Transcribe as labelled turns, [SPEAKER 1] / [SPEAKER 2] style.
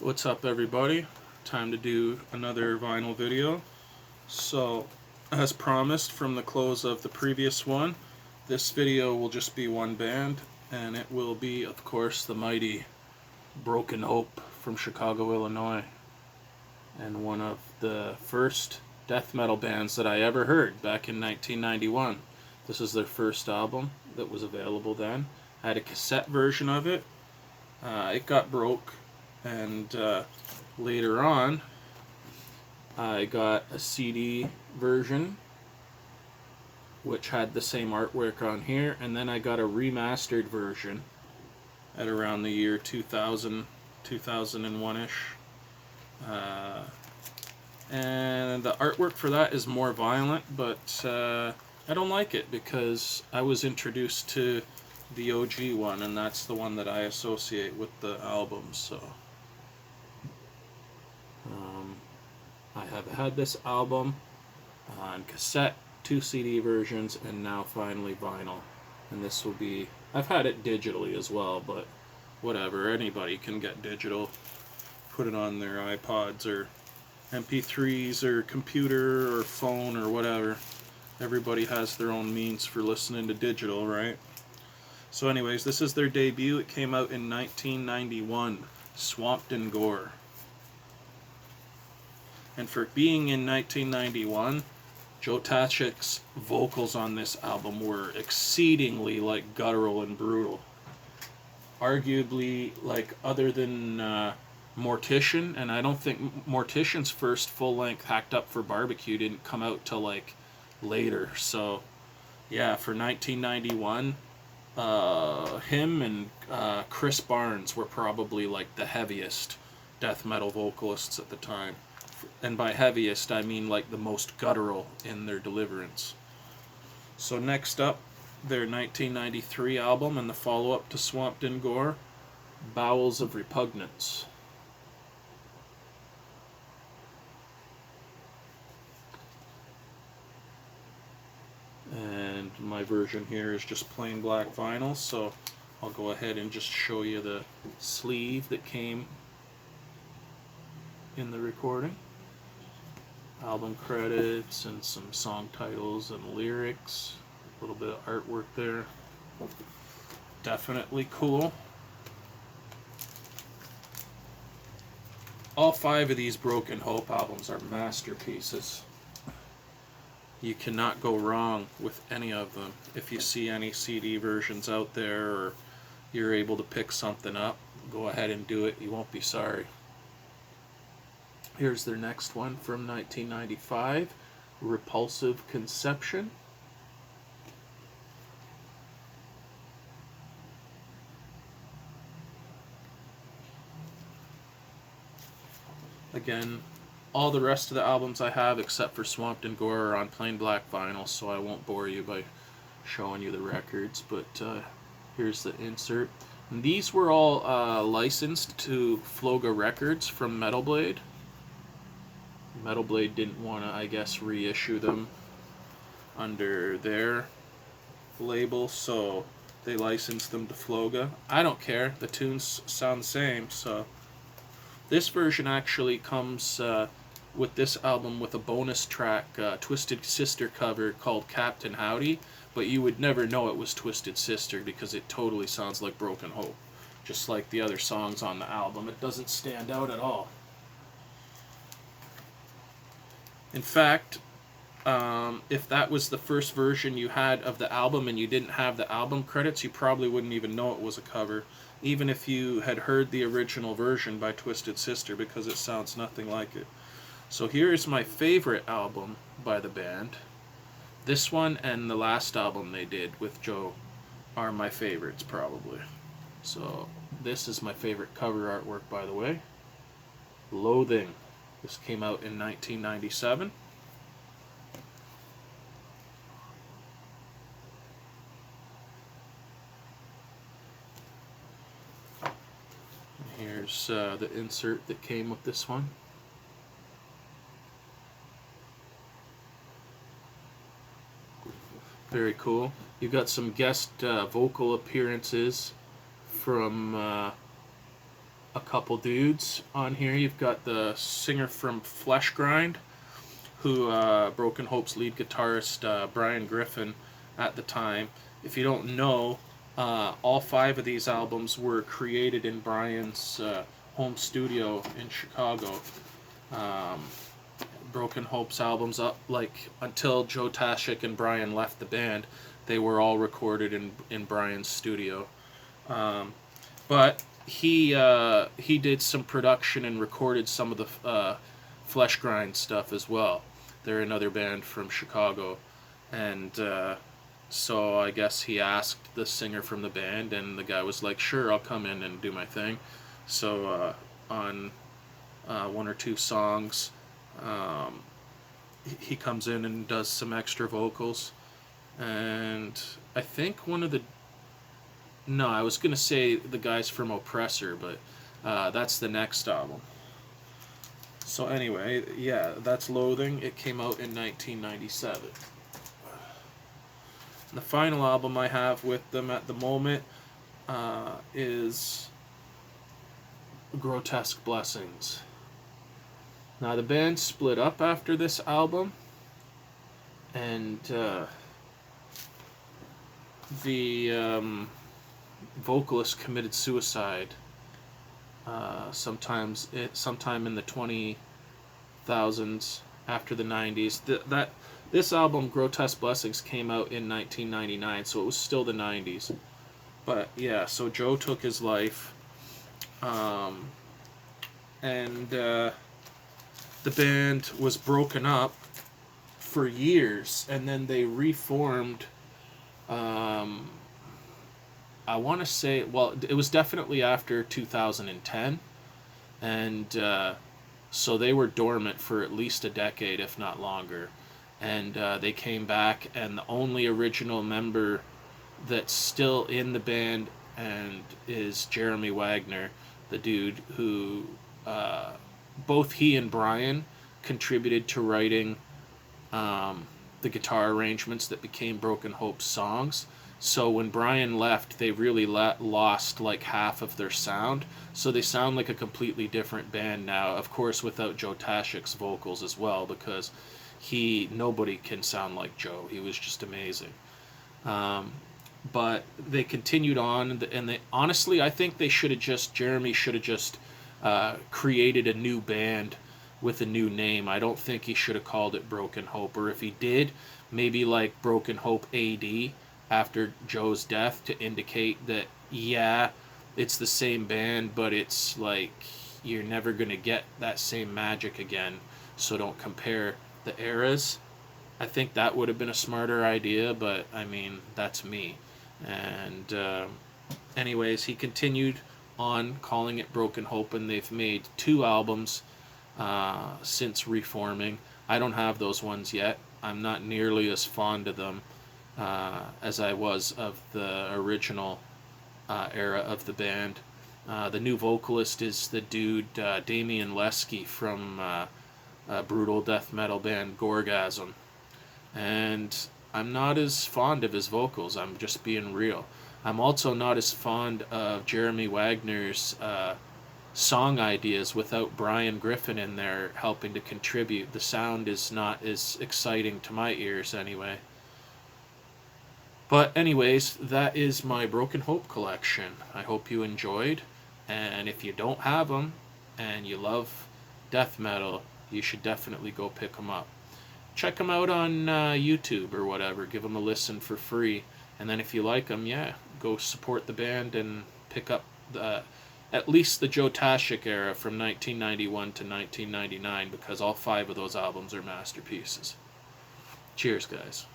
[SPEAKER 1] What's up, everybody? Time to do another vinyl video. So, as promised from the close of the previous one, this video will just be one band, and it will be, of course, the mighty Broken Hope from Chicago, Illinois, and one of the first death metal bands that I ever heard back in 1991. This is their first album that was available then. I had a cassette version of it. It got broke, and later on I got a CD version which had the same artwork on here, and then I got a remastered version at around the year 2000, 2001-ish. And the artwork for that is more violent, but I don't like it because I was introduced to the OG one, and that's the one that I associate with the album. So I have had this album on cassette, 2 CD versions, and now finally vinyl. And this will be, I've had it digitally as well, but whatever, anybody can get digital, put it on their iPods or MP3s or computer or phone or whatever. Everybody has their own means for listening to digital, right? So anyways, this is their debut. It came out in 1991, Swamped in Gore. And for being in 1991, Joe Ptacek's vocals on this album were exceedingly guttural and brutal. Arguably, other than Mortician, and I don't think Mortician's first full-length Hacked Up for Barbecue didn't come out till later. So yeah, for 1991, him and Chris Barnes were probably the heaviest death metal vocalists at the time. And by heaviest, I mean the most guttural in their deliverance. So next up, their 1993 album and the follow-up to Swamped in Gore, Bowels of Repugnance. And my version here is just plain black vinyl, so I'll go ahead and just show you the sleeve that came in the recording. Album credits and some song titles and lyrics. A little bit of artwork there. Definitely cool. All 5 of these Broken Hope albums are masterpieces. You cannot go wrong with any of them. If you see any CD versions out there, or you're able to pick something up, go ahead and do it. You won't be sorry. Here's their next one from 1995, Repulsive Conception. Again, all the rest of the albums I have, except for Swamped in Gore, are on plain black vinyl, so I won't bore you by showing you the records, but here's the insert. And these were all licensed to Floga Records from Metal Blade. Metal Blade didn't want to, I guess, reissue them under their label, so they licensed them to Floga. I don't care, the tunes sound the same. So this version actually comes with this album with a bonus track, Twisted Sister cover called Captain Howdy, but you would never know it was Twisted Sister because it totally sounds like Broken Hope, just like the other songs on the album. It doesn't stand out at all. In fact, if that was the first version you had of the album and you didn't have the album credits, you probably wouldn't even know it was a cover, even if you had heard the original version by Twisted Sister, because it sounds nothing like it. So here's my favorite album by the band. This one and the last album they did with Joe are my favorites, probably. So this is my favorite cover artwork, by the way. Loathing. This came out in 1997. Here's the insert that came with this one. Very cool. You got some guest vocal appearances from a couple dudes on here. You've got the singer from Flesh Grind, who Broken Hope's lead guitarist Brian Griffin at the time. If you don't know, all 5 of these albums were created in Brian's home studio in Chicago. Broken Hope's albums, up like until Joe Ptacek and Brian left the band, they were all recorded in Brian's studio. But he did some production and recorded some of the Flesh Grind stuff as well. They're another band from Chicago, and so I guess he asked the singer from the band, and the guy was like, "Sure, I'll come in and do my thing." So on 1 or 2 songs, he comes in and does some extra vocals, and I think I was gonna say the guys from Oppressor, but that's the next album. So anyway, yeah, that's Loathing. It came out in 1997. The final album I have with them at the moment is Grotesque Blessings. Now, the band split up after this album, and the vocalist committed suicide sometime in the 2000s, after the 90s. This album, Grotesque Blessings, came out in 1999, so it was still the 90s. But yeah, so Joe took his life, and the band was broken up for years, and then they reformed. I want to say, well, it was definitely after 2010, and so they were dormant for at least a decade, if not longer. And they came back, and the only original member that's still in the band and is Jeremy Wagner, the dude who both he and Brian contributed to writing the guitar arrangements that became Broken Hope's songs. So when Brian left, they really lost like half of their sound. So they sound like a completely different band now. Of course, without Joe Ptacek's vocals as well, because nobody can sound like Joe. He was just amazing. But they continued on, and they honestly, I think Jeremy should have just created a new band with a new name. I don't think he should have called it Broken Hope, or if he did, maybe like Broken Hope AD after Joe's death, to indicate that, yeah, it's the same band, but it's like you're never going to get that same magic again, so don't compare the eras. I think that would have been a smarter idea, but I mean, that's me. And anyways, he continued on calling it Broken Hope, and they've made 2 albums since reforming. I don't have those ones yet. I'm not nearly as fond of them as I was of the original era of the band. The new vocalist is the dude Damian Lesky from brutal death metal band Gorgasm, and I'm not as fond of his vocals. I'm just being real. I'm also not as fond of Jeremy Wagner's song ideas without Brian Griffin in there helping to contribute. The sound is not as exciting to my ears anyway. But anyways, that is my Broken Hope collection. I hope you enjoyed, and if you don't have them and you love death metal, you should definitely go pick them up. Check them out on YouTube or whatever. Give them a listen for free. And then if you like them, yeah, go support the band and pick up at least the Joe Ptacek era from 1991 to 1999, because all 5 of those albums are masterpieces. Cheers, guys.